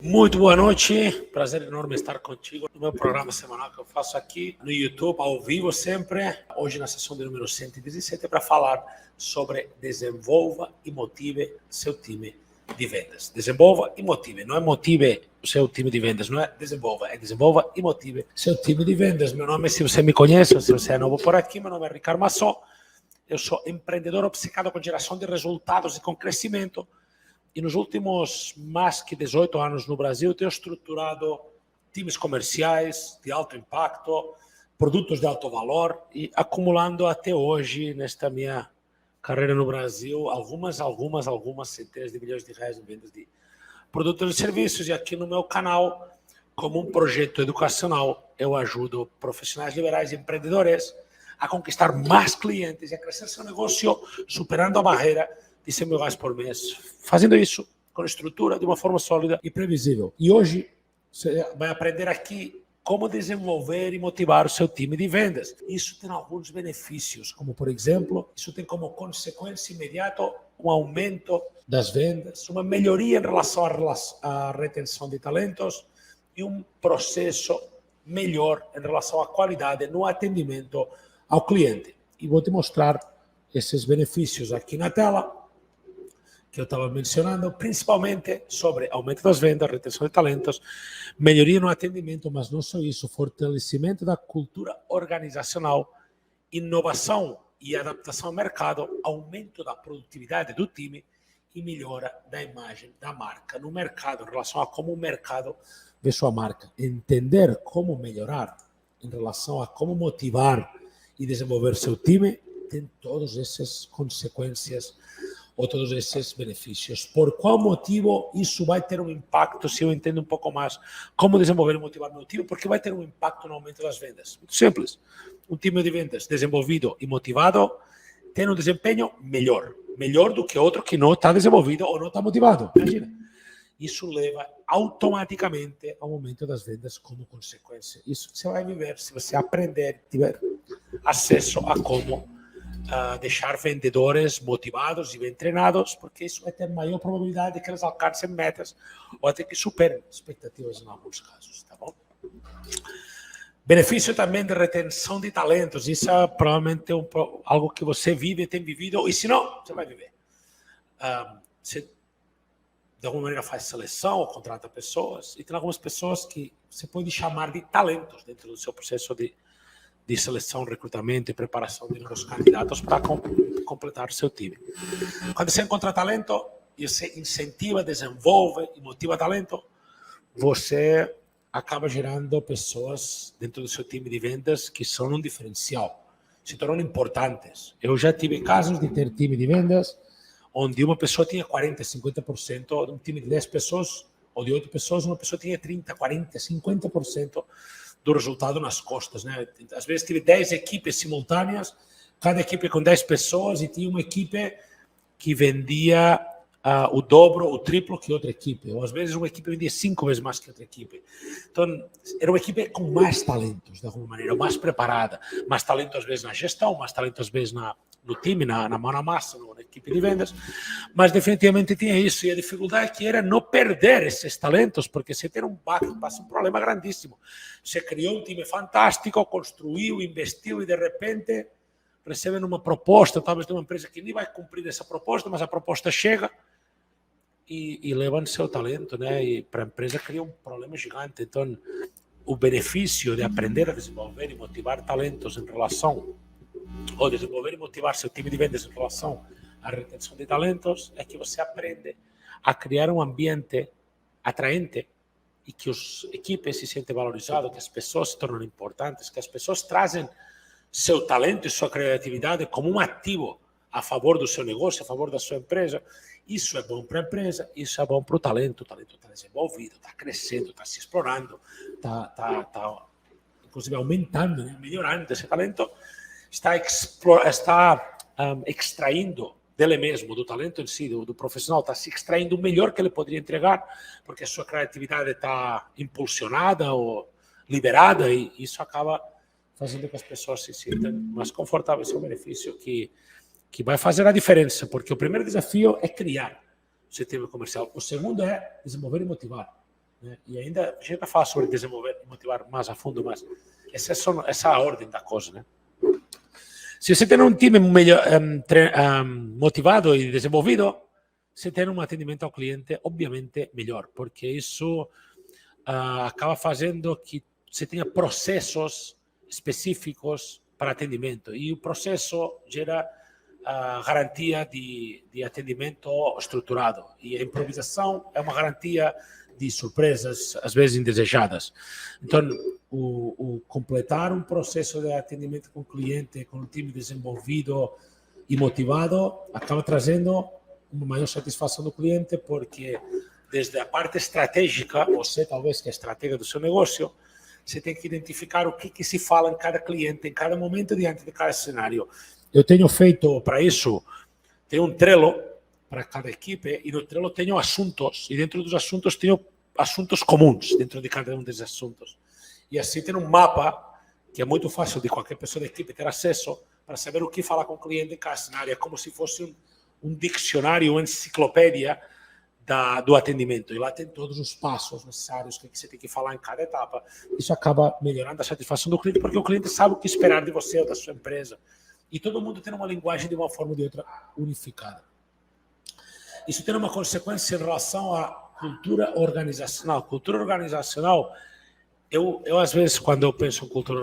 Muito boa noite, prazer enorme estar contigo no meu programa semanal que eu faço aqui no YouTube, ao vivo sempre. Hoje na sessão de número 117 para falar sobre desenvolva e motive seu time de vendas. Desenvolva e motive, não é motive o seu time de vendas, não é desenvolva e motive seu time de vendas. Meu nome, se você me conhece ou se você é novo por aqui, meu nome é Ricardo Massó, eu sou empreendedor obcecado com geração de resultados e com crescimento. E nos últimos mais que 18 anos no Brasil, tenho estruturado times comerciais de alto impacto, produtos de alto valor e acumulando até hoje, nesta minha carreira no Brasil, algumas centenas de milhões de reais em vendas de produtos e serviços. E aqui no meu canal, como um projeto educacional, eu ajudo profissionais liberais e empreendedores a conquistar mais clientes e a crescer seu negócio, superando a barreira de 100 mil reais por mês, fazendo isso com estrutura, de uma forma sólida e previsível. E hoje você vai aprender aqui como desenvolver e motivar o seu time de vendas. Isso tem alguns benefícios, como por exemplo, isso tem como consequência imediata um aumento das vendas, uma melhoria em relação à retenção de talentos e um processo melhor em relação à qualidade no atendimento ao cliente. E vou te mostrar esses benefícios aqui na tela, que eu estava mencionando, principalmente sobre aumento das vendas, retenção de talentos, melhoria no atendimento, mas não só isso, fortalecimento da cultura organizacional, inovação e adaptação ao mercado, aumento da produtividade do time e melhora da imagem da marca no mercado, em relação a como o mercado vê sua marca. Entender como melhorar em relação a como motivar e desenvolver seu time tem todas essas consequências ou todos esses benefícios. Por qual motivo isso vai ter um impacto, se eu entendo um pouco mais como desenvolver e motivar meu time? Porque vai ter um impacto no aumento das vendas. Muito simples. Um time de vendas desenvolvido e motivado tem um desempenho melhor do que outro que não está desenvolvido ou não está motivado. Imagina. Isso leva automaticamente ao aumento das vendas como consequência. Isso você vai viver se você aprender, tiver acesso a como deixar vendedores motivados e bem treinados, porque isso vai ter maior probabilidade de que eles alcancem metas ou até que superem expectativas em alguns casos, tá bom? Benefício também de retenção de talentos, isso é provavelmente algo que você vive, tem vivido, e se não, você vai viver. Você, de alguma maneira, faz seleção ou contrata pessoas, e tem algumas pessoas que você pode chamar de talentos dentro do seu processo de seleção, recrutamento e preparação de novos candidatos para completar o seu time. Quando você encontra talento e você incentiva, desenvolve e motiva talento, você acaba gerando pessoas dentro do seu time de vendas que são um diferencial, se tornam importantes. Eu já tive casos de ter time de vendas onde uma pessoa tinha 40%, 50%, de um time de 10 pessoas ou de 8 pessoas, uma pessoa tinha 30%, 40%, 50% do resultado nas costas, né? Às vezes tive 10 equipes simultâneas, cada equipe com 10 pessoas, e tinha uma equipe que vendia o dobro, o triplo que outra equipe, ou às vezes uma equipe vendia 5 vezes mais que outra equipe. Então, era uma equipe com mais talentos, de alguma maneira, mais preparada, mais talento às vezes na gestão, mais talento às vezes no time, na mão na massa, na equipe de vendas, mas definitivamente tinha isso, e a dificuldade que era não perder esses talentos, porque você tem um baque, passa um problema grandíssimo. Você criou um time fantástico, construiu, investiu, e de repente recebem uma proposta, talvez de uma empresa que nem vai cumprir essa proposta, mas a proposta chega e levam seu talento, né? E para a empresa cria um problema gigante. Então, o benefício de aprender a desenvolver e motivar talentos em relação, ou desenvolver e motivar seu time de vendas em relação à retenção de talentos, é que você aprende a criar um ambiente atraente e que as equipes se sentem valorizadas, que as pessoas se tornam importantes, que as pessoas trazem seu talento e sua criatividade como um ativo a favor do seu negócio, a favor da sua empresa. Isso é bom para a empresa, isso é bom para o talento está desenvolvido, está crescendo, está se explorando, está inclusive aumentando, né? Melhorando esse talento, está extraindo dele mesmo, do talento em si, do profissional, está se extraindo o melhor que ele poderia entregar, porque a sua criatividade está impulsionada ou liberada, e isso acaba fazendo com que as pessoas se sintam mais confortáveis. É um benefício que vai fazer a diferença, porque o primeiro desafio é criar o seu time comercial. O segundo é desenvolver e motivar. né? E ainda a gente vai falar sobre desenvolver e motivar mais a fundo, mas essa é a ordem da coisa, né? Se você tem um time melhor, motivado e desenvolvido, você tem um atendimento ao cliente, obviamente, melhor, porque isso acaba fazendo que você tenha processos específicos para atendimento. E o processo gera a garantia de atendimento estruturado. E a improvisação é uma garantia de surpresas, às vezes indesejadas. Então, o completar um processo de atendimento com o cliente, com o time desenvolvido e motivado, acaba trazendo uma maior satisfação do cliente, porque desde a parte estratégica, você talvez que é estratega do seu negócio, você tem que identificar o que se fala em cada cliente, em cada momento, diante de cada cenário. Eu tenho feito para isso, tenho um Trello para cada equipe, e no Trello tenho assuntos, e dentro dos assuntos tenho assuntos comuns, dentro de cada um desses assuntos. E assim tem um mapa, que é muito fácil de qualquer pessoa da equipe ter acesso, para saber o que falar com o cliente em cada cenário. É como se fosse um dicionário, uma enciclopédia do atendimento. E lá tem todos os passos necessários que você tem que falar em cada etapa. Isso acaba melhorando a satisfação do cliente, porque o cliente sabe o que esperar de você ou da sua empresa. E todo mundo tem uma linguagem de uma forma ou de outra unificada. Isso tem uma consequência em relação à cultura organizacional. Cultura organizacional, eu às vezes, quando eu penso em cultura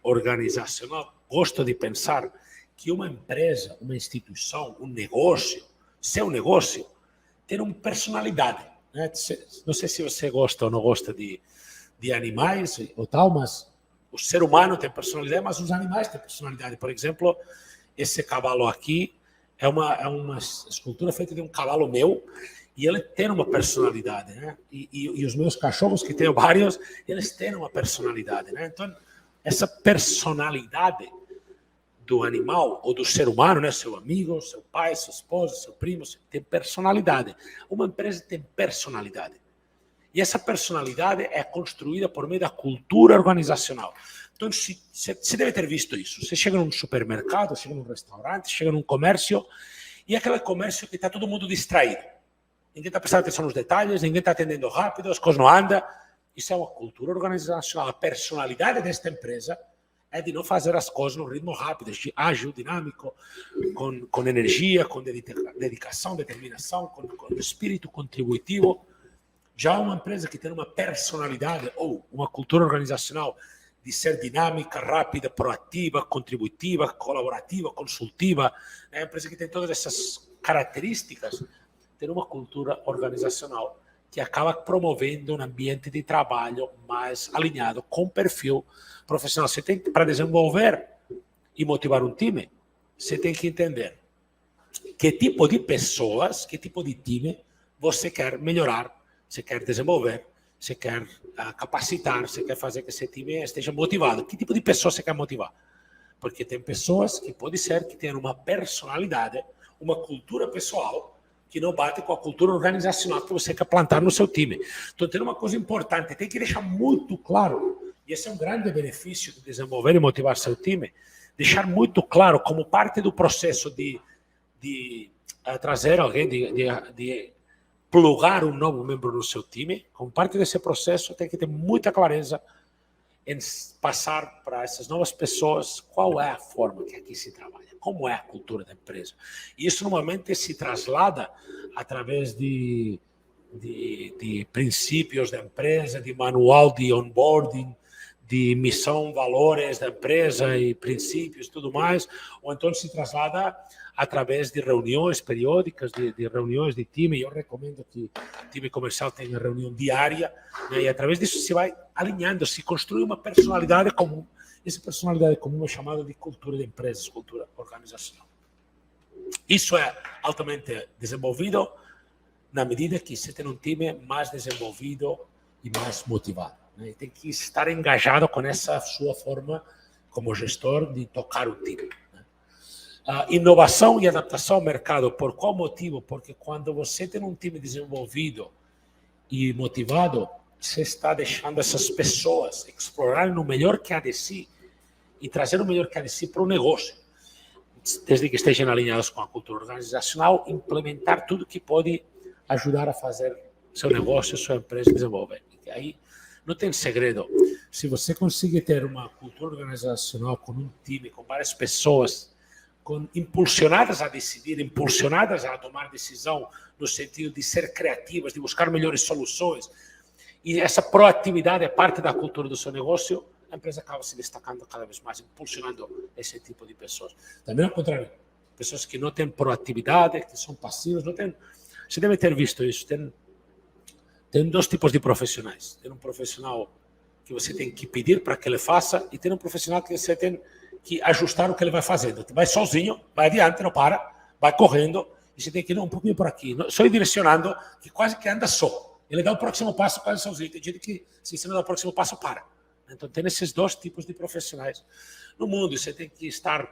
organizacional, gosto de pensar que uma empresa, uma instituição, um negócio, seu negócio, tem uma personalidade, né? Não sei se você gosta ou não gosta de animais ou tal, mas o ser humano tem personalidade, mas os animais têm personalidade. Por exemplo, esse cavalo aqui é uma escultura feita de um cavalo meu, e ele tem uma personalidade, né? E os meus cachorros, que tenho vários, eles têm uma personalidade, né? Então, essa personalidade do animal ou do ser humano, né? Seu amigo, seu pai, sua esposa, seu primo, tem personalidade. Uma empresa tem personalidade. E essa personalidade é construída por meio da cultura organizacional. Então, você deve ter visto isso. Você chega num supermercado, chega num restaurante, chega num comércio, e é aquele comércio que está todo mundo distraído. Ninguém está prestando atenção nos detalhes, ninguém está atendendo rápido, as coisas não andam. Isso é uma cultura organizacional. A personalidade desta empresa é de não fazer as coisas no ritmo rápido, ágil, dinâmico, com energia, com dedicação, determinação, com espírito contributivo. Já uma empresa que tem uma personalidade ou uma cultura organizacional de ser dinâmica, rápida, proativa, contributiva, colaborativa, consultiva, é uma empresa que tem todas essas características, tem uma cultura organizacional que acaba promovendo um ambiente de trabalho mais alinhado com o perfil profissional. Você tem, para desenvolver e motivar um time, você tem que entender que tipo de pessoas, que tipo de time você quer melhorar, você quer desenvolver, você quer capacitar, você quer fazer que esse time esteja motivado. Que tipo de pessoa você quer motivar? Porque tem pessoas que pode ser que tenham uma personalidade, uma cultura pessoal que não bate com a cultura organizacional que você quer plantar no seu time. Então, tem uma coisa importante, tem que deixar muito claro, e esse é um grande benefício de desenvolver e motivar seu time, deixar muito claro como parte do processo de trazer alguém, de plugar um novo membro no seu time, como parte desse processo, tem que ter muita clareza em passar para essas novas pessoas qual é a forma que aqui se trabalha, como é a cultura da empresa. E isso normalmente se traslada através de princípios da empresa, de manual de onboarding, de missão, valores da empresa e princípios e tudo mais, ou então se traslada através de reuniões periódicas, de reuniões de time. Eu recomendo que o time comercial tenha reunião diária, né? E através disso se vai alinhando, se construi uma personalidade comum. Essa personalidade comum é chamada de cultura de empresas, cultura organizacional. Isso é altamente desenvolvido na medida que você tem um time mais desenvolvido e mais motivado, né? E tem que estar engajado com essa sua forma como gestor de tocar o time. Inovação e adaptação ao mercado. Por qual motivo? Porque quando você tem um time desenvolvido e motivado, você está deixando essas pessoas explorarem o melhor que há de si e trazer o melhor que há de si para o negócio. Desde que estejam alinhados com a cultura organizacional, implementar tudo que pode ajudar a fazer seu negócio, sua empresa desenvolve. E aí não tem segredo. Se você conseguir ter uma cultura organizacional com um time, com várias pessoas impulsionadas a decidir, impulsionadas a tomar decisão no sentido de ser criativas, de buscar melhores soluções, e essa proatividade é parte da cultura do seu negócio, a empresa acaba se destacando cada vez mais, impulsionando esse tipo de pessoas. Também ao contrário, pessoas que não têm proatividade, que são passivas, não têm... Você deve ter visto isso. Tem dois tipos de profissionais. Tem um profissional que você tem que pedir para que ele faça e tem um profissional que você tem que ajustar o que ele vai fazendo. Vai sozinho, vai adiante, não para, vai correndo e você tem que ir um pouquinho por aqui. Só ir direcionando, que quase que anda só. Ele dá o próximo passo quase sozinho. Tem gente que, se você não dá o próximo passo, para. Então, tem esses dois tipos de profissionais no mundo. Você tem que estar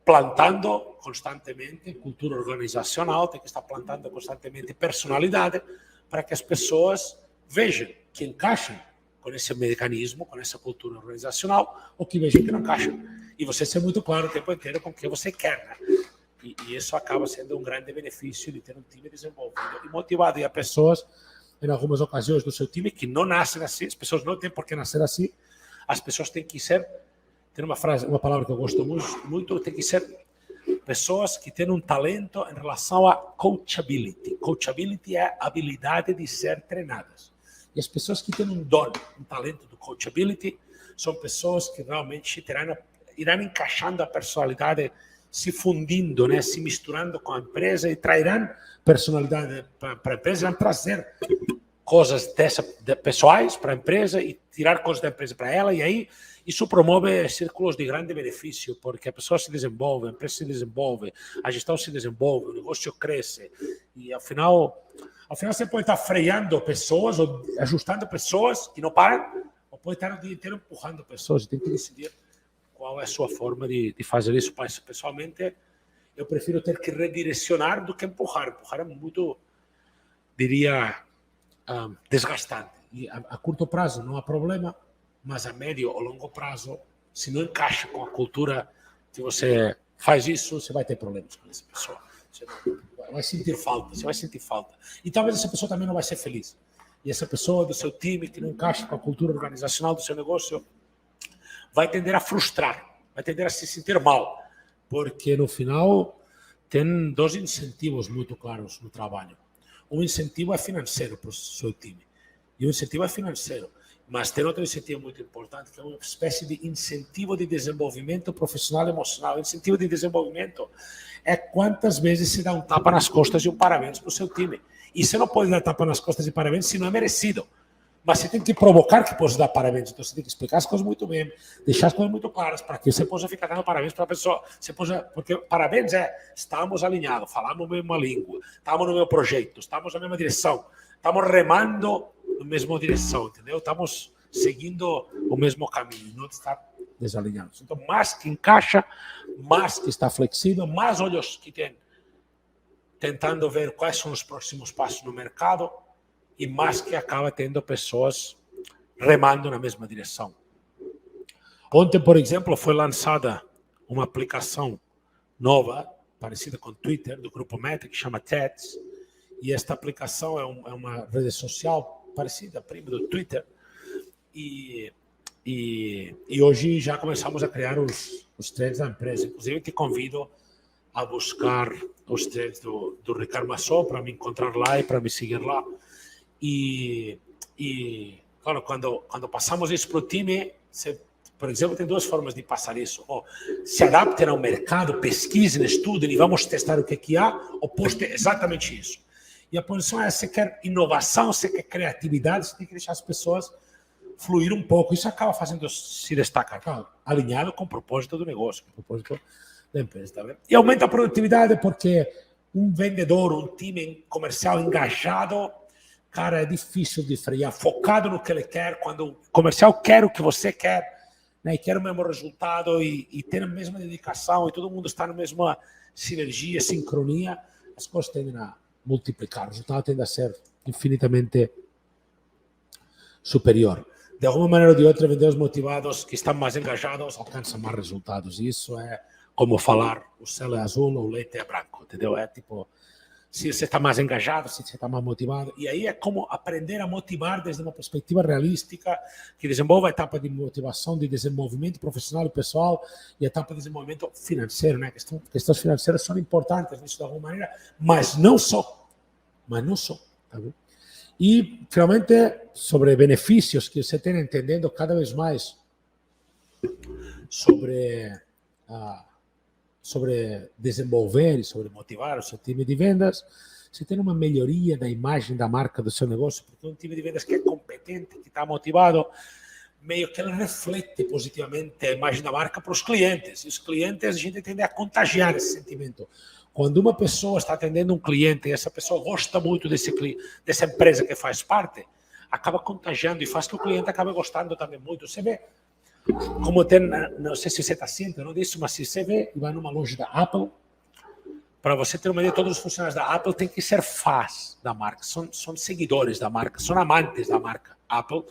plantando constantemente cultura organizacional, tem que estar plantando constantemente personalidade para que as pessoas vejam que encaixam com esse mecanismo, com essa cultura organizacional, ou que vejam que não encaixam. E você ser muito claro o tempo inteiro com o que você quer, né? E isso acaba sendo um grande benefício de ter um time desenvolvido e motivado. E há pessoas, em algumas ocasiões do seu time, que não nascem assim, as pessoas não têm por que nascer assim, as pessoas têm que ser... Tem uma frase, uma palavra que eu gosto muito, tem que ser pessoas que têm um talento em relação a coachability. Coachability é a habilidade de ser treinadas. E as pessoas que têm um dom, um talento do coachability, são pessoas que realmente irão encaixando a personalidade, se fundindo, né, se misturando com a empresa e trairão personalidade para a empresa, irão trazer coisas pessoais para a empresa e tirar coisas da empresa para ela, e aí isso promove círculos de grande benefício, porque a pessoa se desenvolve, a empresa se desenvolve, a gestão se desenvolve, o negócio cresce, e ao final você pode estar freando pessoas ou ajustando pessoas que não param, ou pode estar o dia inteiro empurrando pessoas, e tem que decidir qual é a sua forma de fazer isso. Mas, pessoalmente, eu prefiro ter que redirecionar do que empurrar. Empurrar é muito, diria, desgastante. E a curto prazo não há problema, mas a médio ou longo prazo, se não encaixa com a cultura que você faz isso, você vai ter problemas com essa pessoa. Você vai sentir falta, você vai sentir falta. E talvez essa pessoa também não vai ser feliz. E essa pessoa do seu time que não encaixa com a cultura organizacional do seu negócio vai tender a frustrar, vai tender a se sentir mal, porque no final tem dois incentivos muito claros no trabalho. Um incentivo é financeiro para o seu time, e o incentivo é financeiro. Mas tem outro incentivo muito importante, que é uma espécie de incentivo de desenvolvimento profissional e emocional. O incentivo de desenvolvimento é quantas vezes se dá um tapa nas costas e um parabéns para o seu time. E você não pode dar tapa nas costas e parabéns se não é merecido. Mas você tem que provocar que possa dar parabéns. Então você tem que explicar as coisas muito bem, deixar as coisas muito claras para que você possa ficar dando parabéns para a pessoa. Porque parabéns estamos alinhados, falamos a mesma língua, estamos no mesmo projeto, estamos na mesma direção, estamos remando na mesma direção, entendeu? Estamos seguindo o mesmo caminho, não está desalinhados. Então, mais que encaixa, mais que está flexível, mais olhos que tem tentando ver quais são os próximos passos no mercado e mais que acaba tendo pessoas remando na mesma direção. Ontem, por exemplo, foi lançada uma aplicação nova, parecida com o Twitter, do Grupo Meta, que chama Threads, e esta aplicação é uma rede social parecida, prima do Twitter, e hoje já começamos a criar os threads da empresa. Inclusive, te convido a buscar os threads do Ricardo Massol para me encontrar lá e para me seguir lá. E claro, quando passamos isso para o time, por exemplo, tem duas formas de passar isso. Ou se adaptem ao mercado, pesquisem, estudem e vamos testar o que há, ou poste exatamente isso. E a posição é, você quer inovação, você quer criatividade, você tem que deixar as pessoas fluir um pouco. Isso acaba fazendo se destacar, claro, alinhado com o propósito do negócio, com o propósito da empresa. Tá vendo? E aumenta a produtividade porque um vendedor, um time comercial engajado, cara, é difícil de frear, focado no que ele quer. Quando o comercial quer o que você quer, né, e quer o mesmo resultado e ter a mesma dedicação e todo mundo está na mesma sinergia, sincronia, as coisas tendem a multiplicar, o resultado tende a ser infinitamente superior. De alguma maneira ou de outra, vendedores motivados que estão mais engajados alcançam mais resultados. E isso é como falar o céu é azul ou o leite é branco, entendeu? É tipo, se você está mais engajado, se você está mais motivado. E aí é como aprender a motivar desde uma perspectiva realística, que desenvolve a etapa de motivação, de desenvolvimento profissional e pessoal, e a etapa de desenvolvimento financeiro, né? Questões financeiras são importantes nisso de alguma maneira, mas não só. Tá bem? E, finalmente, sobre benefícios que você tem entendendo cada vez mais sobre desenvolver e sobre motivar o seu time de vendas, você tem uma melhoria da imagem da marca do seu negócio, porque um time de vendas que é competente, que está motivado, meio que ele reflete positivamente a imagem da marca para os clientes. E os clientes, a gente tende a contagiar esse sentimento. Quando uma pessoa está atendendo um cliente e essa pessoa gosta muito dessa empresa que faz parte, acaba contagiando e faz que o cliente acabe gostando também muito. Você vê como tem, não sei se você está ciente disso, mas se você vê e vai numa loja da Apple, para você ter uma ideia, todos os funcionários da Apple têm que ser fãs da marca, são seguidores da marca, são amantes da marca Apple,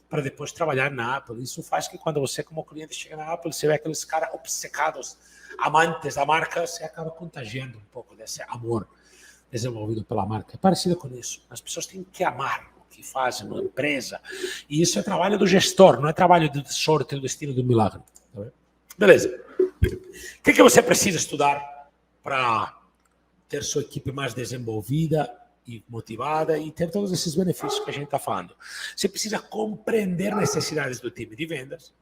para depois trabalhar na Apple. Isso faz que quando você, como cliente, chega na Apple, você vê aqueles caras obcecados, amantes da marca, você acaba contagiando um pouco desse amor desenvolvido pela marca. É parecido com isso. As pessoas têm que amar o que fazem na empresa. E isso é trabalho do gestor, não é trabalho de sorte, do destino, do milagre. Tá, beleza. O que você precisa estudar para ter sua equipe mais desenvolvida e motivada e ter todos esses benefícios que a gente está falando? Você precisa compreender necessidades do time de vendas,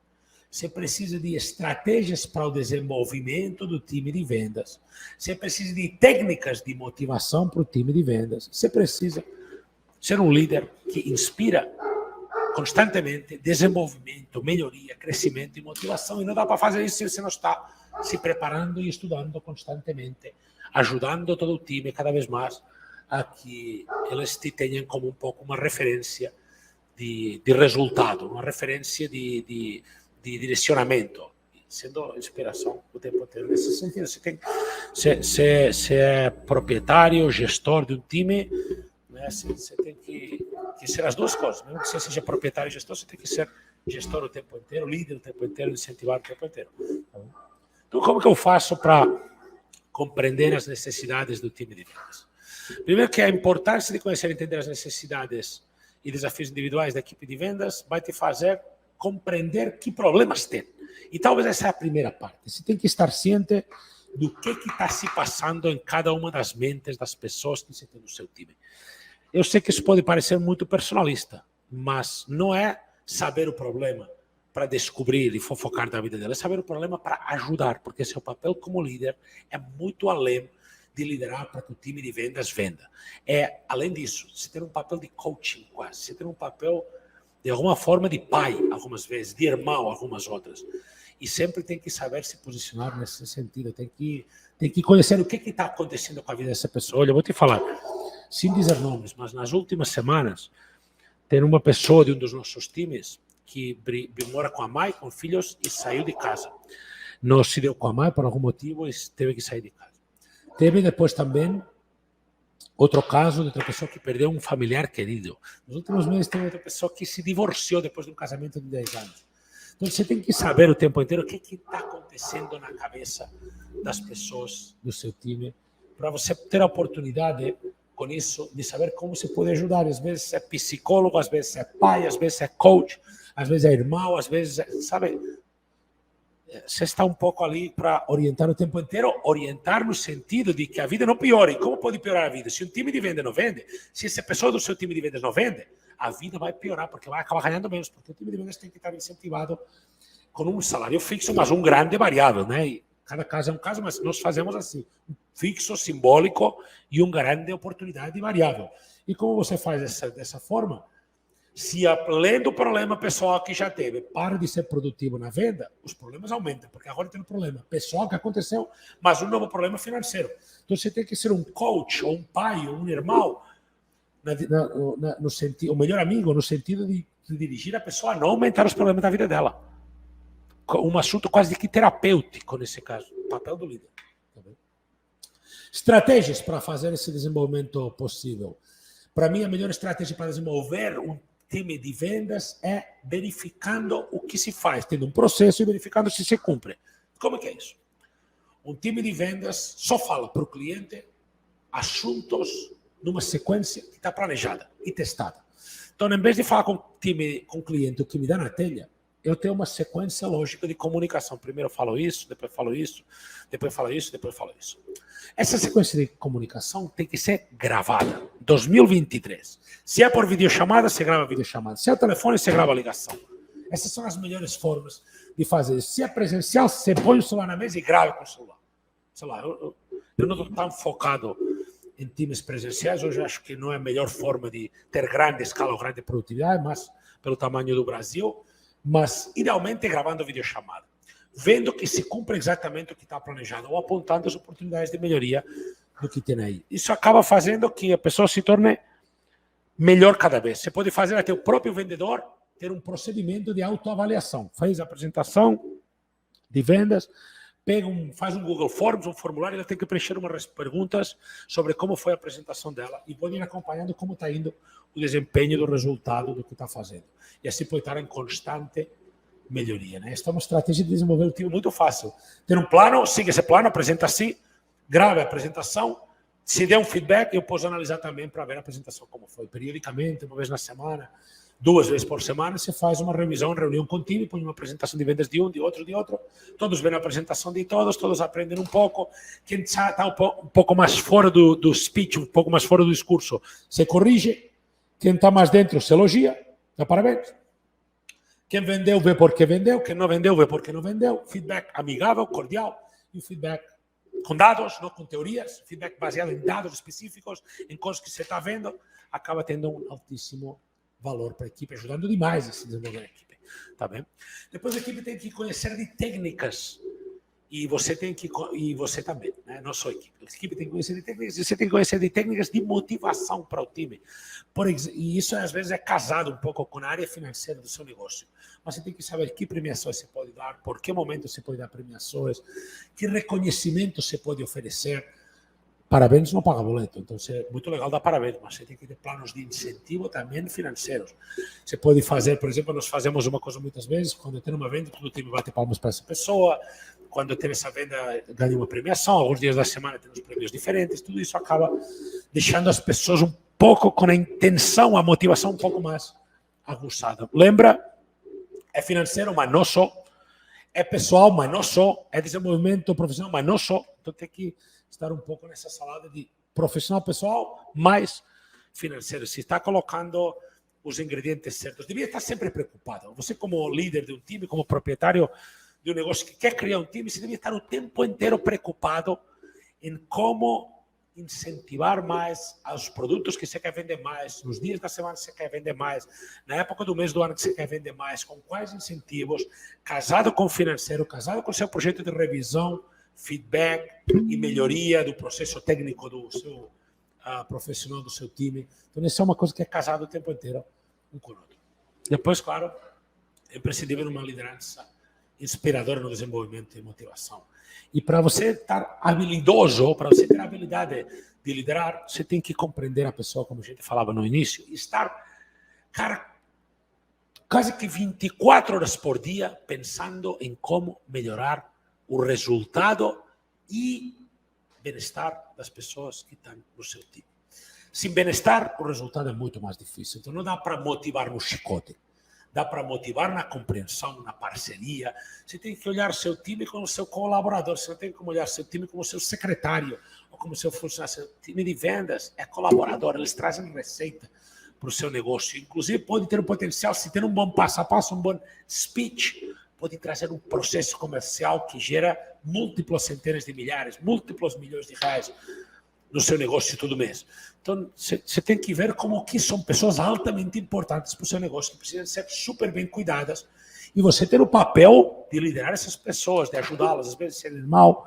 você precisa de estratégias para o desenvolvimento do time de vendas, você precisa de técnicas de motivação para o time de vendas, você precisa ser um líder que inspira constantemente desenvolvimento, melhoria, crescimento e motivação. E não dá para fazer isso se você não está se preparando e estudando constantemente, ajudando todo o time cada vez mais a que eles te tenham como um pouco uma referência de resultado, uma referência de direcionamento, sendo inspiração o tempo inteiro. Nesse sentido, você é proprietário, gestor de um time, né? Você tem que ser as duas coisas. Mesmo que você seja proprietário e gestor, você tem que ser gestor o tempo inteiro, líder o tempo inteiro, incentivar o tempo inteiro. Então, como que eu faço para compreender as necessidades do time de vendas? Primeiro, que a importância de conhecer e entender as necessidades e desafios individuais da equipe de vendas vai te fazer compreender que problemas tem. E talvez essa é a primeira parte. Você tem que estar ciente do que está se passando em cada uma das mentes das pessoas que você tem no seu time. Eu sei que isso pode parecer muito personalista, mas não é saber o problema para descobrir e fofocar da vida dela, é saber o problema para ajudar, porque seu papel como líder é muito além de liderar para que o time de vendas venda. Além disso, você tem um papel de coaching quase, você tem um papel de alguma forma de pai, algumas vezes, de irmão, algumas outras. E sempre tem que saber se posicionar nesse sentido, tem que conhecer o que está acontecendo com a vida dessa pessoa. Olha, eu vou te falar, sem dizer nomes, mas nas últimas semanas, tem uma pessoa de um dos nossos times que mora com a mãe, com filhos, e saiu de casa. Não se deu com a mãe por algum motivo e teve que sair de casa. Teve depois também outro caso de outra pessoa que perdeu um familiar querido. Nos últimos meses tem outra pessoa que se divorciou depois de um casamento de 10 anos. Então você tem que saber o tempo inteiro o que está acontecendo na cabeça das pessoas do seu time, para você ter a oportunidade com isso de saber como você pode ajudar. Às vezes é psicólogo, às vezes é pai, às vezes é coach, às vezes é irmão, às vezes é, sabe, você está um pouco ali para orientar o tempo inteiro, orientar no sentido de que a vida não piore. Como pode piorar a vida? Se um time de venda não vende, se essa pessoa do seu time de vendas não vende, a vida vai piorar, porque vai acabar ganhando menos, porque o time de vendas tem que estar incentivado com um salário fixo, mas um grande variável, né? E cada caso é um caso, mas nós fazemos assim, um fixo, simbólico e um grande oportunidade variável. E como você faz dessa forma? Se além do problema pessoal que já teve, para de ser produtivo na venda, os problemas aumentam, porque agora tem um problema pessoal que aconteceu, mas um novo problema financeiro. Então você tem que ser um coach, ou um pai, ou um irmão, no sentido, o melhor amigo, no sentido de dirigir a pessoa a não aumentar os problemas da vida dela. Um assunto quase que terapêutico nesse caso, o papel do líder. Estratégias para fazer esse desenvolvimento possível. Para mim, a melhor estratégia para desenvolver um time de vendas é verificando o que se faz, tendo um processo e verificando se se cumpre. Como é que é isso? Um time de vendas só fala para o cliente assuntos numa sequência que está planejada e testada. Então, em vez de falar com o cliente o que me dá na telha, eu tenho uma sequência lógica de comunicação. Primeiro eu falo isso, depois falo isso, depois falo isso, depois falo isso. Essa sequência de comunicação tem que ser gravada. 2023. Se é por videochamada, você grava videochamada. Se é o telefone, você grava a ligação. Essas são as melhores formas de fazer isso. Se é presencial, você põe o celular na mesa e grava com o celular. Sei lá, eu não estou tão focado em times presenciais. Hoje acho que não é a melhor forma de ter grande escala ou grande produtividade, mas pelo tamanho do Brasil. Mas, idealmente, gravando videochamada. Vendo que se cumpre exatamente o que está planejado ou apontando as oportunidades de melhoria do que tem aí. Isso acaba fazendo que a pessoa se torne melhor cada vez. Você pode fazer até o próprio vendedor ter um procedimento de autoavaliação. Faz a apresentação de vendas, faz um Google Forms, um formulário, ela tem que preencher umas perguntas sobre como foi a apresentação dela e pode ir acompanhando como está indo o desempenho do resultado do que está fazendo. E assim pode estar em constante melhoria. Né? Esta é uma estratégia de desenvolver o time muito fácil. Ter um plano, siga esse plano, apresenta assim, grave a apresentação, se der um feedback, eu posso analisar também para ver a apresentação como foi. Periodicamente, uma vez na semana, 2 vezes por semana, você faz uma revisão, reunião com o time, põe uma apresentação de vendas de um, de outro, todos veem a apresentação de todos aprendem um pouco, quem está um pouco mais fora do speech, um pouco mais fora do discurso, se corrige, quem está mais dentro se elogia, dá parabéns. Quem vendeu vê por que vendeu, quem não vendeu vê por que não vendeu, feedback amigável, cordial, e feedback com dados, não com teorias, feedback baseado em dados específicos, em coisas que você está vendo, acaba tendo um altíssimo valor para a equipe, ajudando demais a se desenvolver a equipe. Tá bem? Depois a equipe tem que conhecer de técnicas e você também, né? Não só a equipe tem que conhecer de técnicas, você tem que conhecer de técnicas de motivação para o time. E isso às vezes é casado um pouco com a área financeira do seu negócio. Mas você tem que saber que premiações você pode dar, por que momento você pode dar premiações, que reconhecimento você pode oferecer. Parabéns não paga boleto, então é muito legal dar parabéns, mas você tem que ter planos de incentivo também financeiros. Você pode fazer, por exemplo, nós fazemos uma coisa muitas vezes, quando tem uma venda, todo o time bate palmas para essa pessoa, quando tem essa venda, ganha uma premiação, alguns dias da semana temos prêmios diferentes, tudo isso acaba deixando as pessoas um pouco com a intenção, a motivação um pouco mais aguçada. Lembra? É financeiro, mas não só. É pessoal, mas não só. É desenvolvimento profissional, mas não só. Então tem que estar um pouco nessa salada de profissional pessoal, mais financeiro. Se está colocando os ingredientes certos, devia estar sempre preocupado. Você como líder de um time, como proprietário de um negócio que quer criar um time, você devia estar o tempo inteiro preocupado em como incentivar mais os produtos que você quer vender mais, nos dias da semana que você quer vender mais, na época do mês do ano que você quer vender mais, com quais incentivos, casado com o financeiro, casado com o seu projeto de revisão, feedback e melhoria do processo técnico do seu profissional, do seu time. Então, isso é uma coisa que é casado o tempo inteiro um com o outro. Depois, claro, é imprescindível uma liderança inspiradora no desenvolvimento e motivação. E para você estar habilidoso, para você ter a habilidade de liderar, você tem que compreender a pessoa, como a gente falava no início, e estar, cara, quase que 24 horas por dia pensando em como melhorar o resultado e bem-estar das pessoas que estão no seu time. Sem bem-estar, o resultado é muito mais difícil. Então, não dá para motivar no chicote. Dá para motivar na compreensão, na parceria. Você tem que olhar seu time como seu colaborador. Você não tem que olhar seu time como seu secretário ou como seu funcionário. Seu time de vendas é colaborador. Eles trazem receita para o seu negócio. Inclusive, pode ter um potencial, se ter um bom passo a passo, um bom speech, pode trazer um processo comercial que gera múltiplas centenas de milhares, múltiplos milhões de reais no seu negócio todo mês. Então, você tem que ver como que são pessoas altamente importantes para o seu negócio, que precisam ser super bem cuidadas, e você ter o papel de liderar essas pessoas, de ajudá-las, às vezes ser irmão,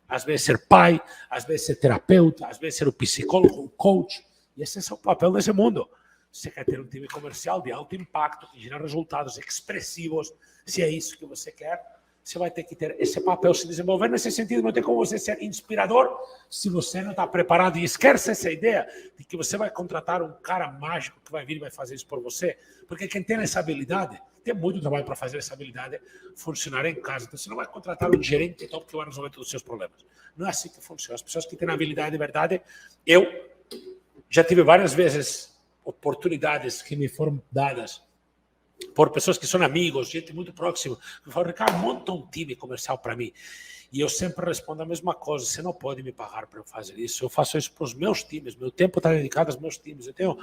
às vezes ser pai, às vezes ser terapeuta, às vezes ser o psicólogo, o coach, e esse é o papel desse mundo. Você quer ter um time comercial de alto impacto, que gera resultados expressivos, se é isso que você quer, você vai ter que ter esse papel, se desenvolver nesse sentido. Não tem como você ser inspirador se você não está preparado. E esquece essa ideia de que você vai contratar um cara mágico que vai vir e vai fazer isso por você. Porque quem tem essa habilidade tem muito trabalho para fazer essa habilidade funcionar em casa. Então, você não vai contratar um gerente top que vai resolver todos os seus problemas. Não é assim que funciona. As pessoas que têm habilidade de verdade, eu já tive várias vezes oportunidades que me foram dadas por pessoas que são amigos, gente muito próxima, que falam, Ricardo, monta um time comercial para mim. E eu sempre respondo a mesma coisa, você não pode me pagar para eu fazer isso, eu faço isso para os meus times, meu tempo está dedicado aos meus times, eu tenho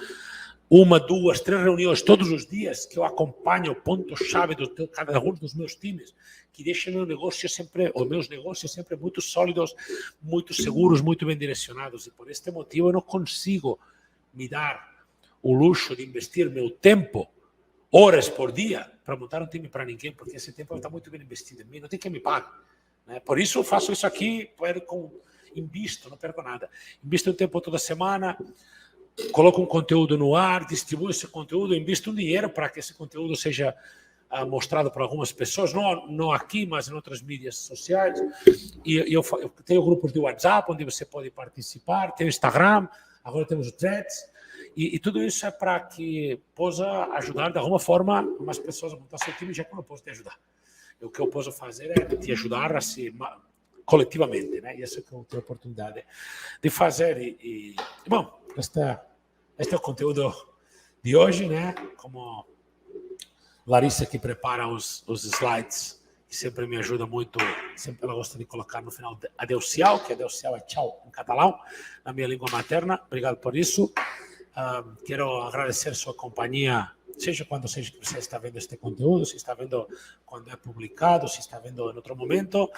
1, 2, 3 reuniões todos os dias que eu acompanho o ponto-chave de cada um dos meus times, que deixam meu negócio sempre, os meus negócios sempre muito sólidos, muito seguros, muito bem direcionados, e por este motivo eu não consigo me dar o luxo de investir meu tempo horas por dia para montar um time para ninguém, porque esse tempo está muito bem investido em mim, não tem quem me pague. Né? Por isso eu faço isso aqui, invisto, não perco nada. Invisto um tempo toda semana, coloco um conteúdo no ar, distribuo esse conteúdo, invisto um dinheiro para que esse conteúdo seja mostrado para algumas pessoas, não aqui, mas em outras mídias sociais. E eu tenho grupos de WhatsApp, onde você pode participar, tenho Instagram, agora temos o Threads. E tudo isso é para que possa ajudar de alguma forma umas pessoas a montar seu time, já que eu não posso te ajudar. O que eu posso fazer é te ajudar assim, coletivamente, né? E essa que eu tenho a oportunidade de fazer. Bom, este é o conteúdo de hoje, né? Como Larissa que prepara os slides, que sempre me ajuda muito, sempre ela gosta de colocar no final adeu-ciao, que adeu-ciao é tchau em catalão, na minha língua materna. Obrigado por isso. Quero agradecer sua companhia, seja quando seja que você está vendo este conteúdo, se está vendo quando é publicado, se está vendo em outro momento.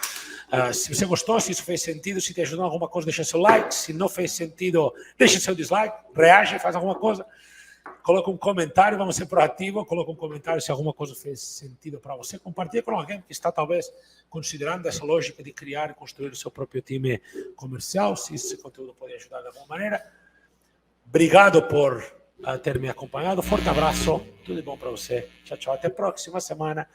Se você gostou, se isso fez sentido, se te ajudou em alguma coisa, deixa seu like. Se não fez sentido, deixa seu dislike, reage, faz alguma coisa. Coloca um comentário, vamos ser proativos. Coloca um comentário se alguma coisa fez sentido para você. Compartilhe com alguém que está talvez considerando essa lógica de criar e construir o seu próprio time comercial, se esse conteúdo pode ajudar de alguma maneira. Obrigado por ter me acompanhado. Forte abraço. Tudo de bom para você. Tchau, tchau. Até a próxima semana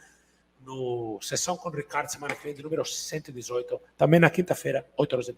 no Sessão com Ricardo, semana que vem, de número 118. Também na quinta-feira, 8 horas.